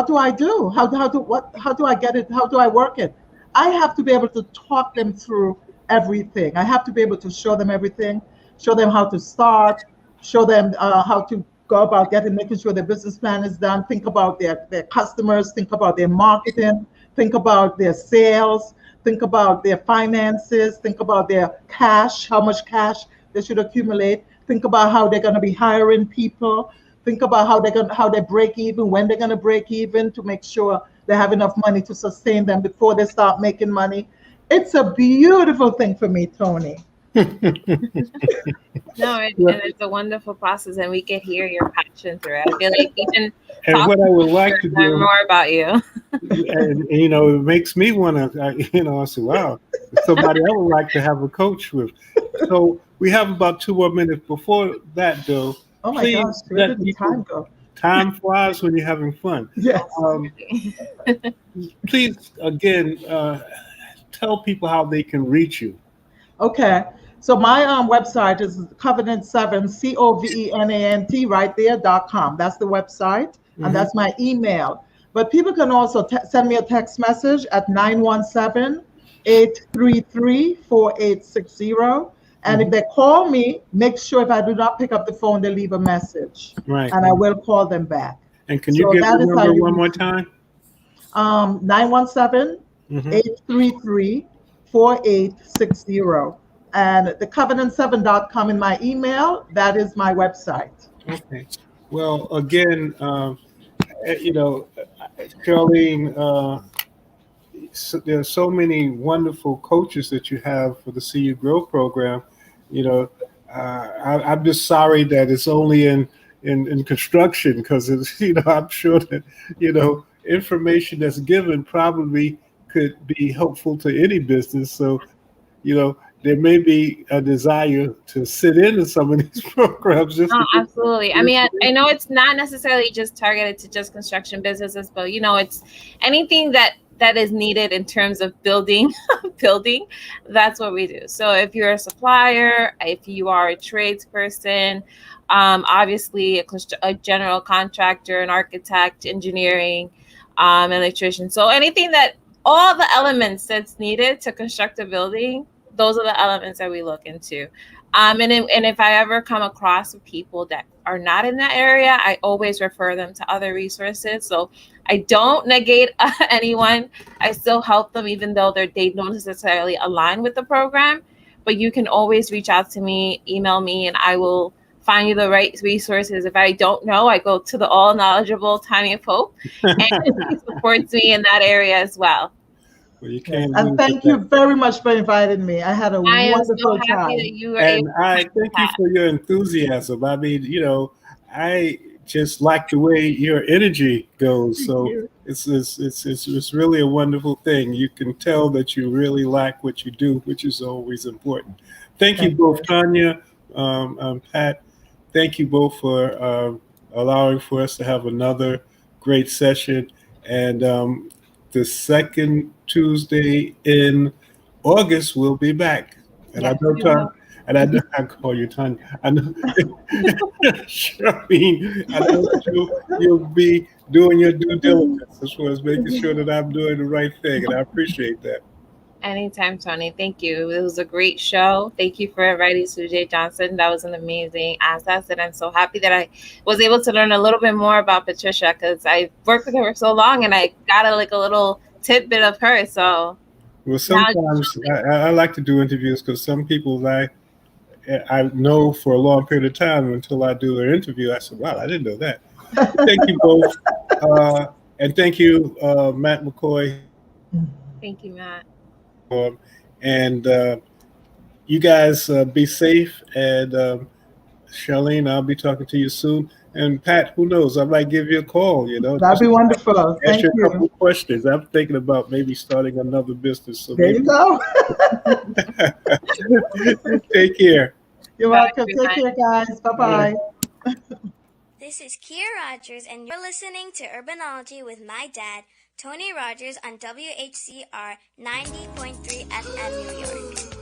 Speaker 8: do I do? How do I get it? How do I work it? I have to be able to talk them through everything. I have to be able to show them everything, show them how to start, show them how to go about making sure their business plan is done, think about their customers, think about their marketing, think about their sales, think about their finances, think about their cash, how much cash they should accumulate, think about how they're going to be hiring people, think about how they break even, when they're going to break even, to make sure they have enough money to sustain them before they start making money. It's a beautiful thing for me, Tony.
Speaker 6: No, and it's a wonderful process, and we can hear your passion through it. I feel like even
Speaker 5: And what I would like to
Speaker 6: learn
Speaker 5: do,
Speaker 6: more about you.
Speaker 5: and you know, it makes me want to, you know, I say, wow, somebody I would like to have a coach with. So we have about 2 more minutes. Before that, though,
Speaker 8: Oh my gosh,
Speaker 5: please
Speaker 8: where
Speaker 5: let
Speaker 8: did the
Speaker 5: people.
Speaker 8: time go?
Speaker 5: Time flies when you're having fun.
Speaker 8: Yes.
Speaker 5: Please, again, tell people how they can reach you.
Speaker 8: Okay. So my website is Covenant7, COVENANT, right there.com. That's the website, and that's my email. But people can also send me a text message at 917-833-4860. And if they call me, make sure if I do not pick up the phone, they leave a message.
Speaker 5: Right.
Speaker 8: And I will call them back.
Speaker 5: And can you give the
Speaker 8: that is how
Speaker 5: number
Speaker 8: you
Speaker 5: one more
Speaker 8: reach me.
Speaker 5: time?
Speaker 8: 917-833-4860. And the covenant7.com in my email, that is my website.
Speaker 5: Okay. Well, again, you know, Scharlene, there's so many wonderful coaches that you have for the See You Grow program. You know, I'm just sorry that it's only in construction, because it's, you know, I'm sure that, you know, information that's given probably could be helpful to any business. So, you know, there may be a desire to sit into some of these programs. Just
Speaker 6: Absolutely. I mean, I know it's not necessarily just targeted to just construction businesses, but you know, it's anything that is needed in terms of building, that's what we do. So if you're a supplier, if you are a tradesperson, obviously a general contractor, an architect, engineering, electrician. So anything that, all the elements that's needed to construct a building, those are the elements that we look into. And if I ever come across people that are not in that area, I always refer them to other resources. So I don't negate anyone. I still help them, even though they don't necessarily align with the program. But you can always reach out to me, email me, and I will find you the right resources. If I don't know, I go to the all knowledgeable Tanya Pope, and he supports me in that area as well.
Speaker 5: Well, you can't.
Speaker 8: And thank you very much for inviting me. I had a wonderful time.
Speaker 6: That you were
Speaker 5: And
Speaker 6: able
Speaker 5: I thank you for your enthusiasm. I mean, you know, I just like the way your energy goes. So it's really a wonderful thing. You can tell that you really like what you do, which is always important. Thank you both, Tanya, Pat. Thank you both for allowing for us to have another great session. And the second Tuesday in August, we'll be back. And I know I call you Tanya. I know, Scharlene, I know that you'll be doing your due diligence as far as making sure that I'm doing the right thing, and I appreciate that.
Speaker 6: Anytime, Tony. Thank you. It was a great show. Thank you for inviting Sujay Johnson. That was an amazing asset, and I'm so happy that I was able to learn a little bit more about Patricia, because I worked with her for so long, and I got a little tidbit of her. So,
Speaker 5: well, sometimes I like to do interviews, because some people I know for a long period of time, until I do their interview, I said, "Wow, I didn't know that." Thank you both, and thank you, Matt McCoy.
Speaker 6: Thank you, Matt.
Speaker 5: And you guys be safe. And Scharlene, I'll be talking to you soon. And Pat, who knows? I might give you a call. You know,
Speaker 8: that'd be wonderful. Thank you.
Speaker 5: A couple of questions. I'm thinking about maybe starting another business. So
Speaker 8: there you go.
Speaker 5: Take care.
Speaker 8: You're welcome. Take care, guys. Bye-bye.
Speaker 4: This is Kia Rogers, and you're listening to Urbanology with my dad, Tony Rogers, on WHCR 90.3 FM New York.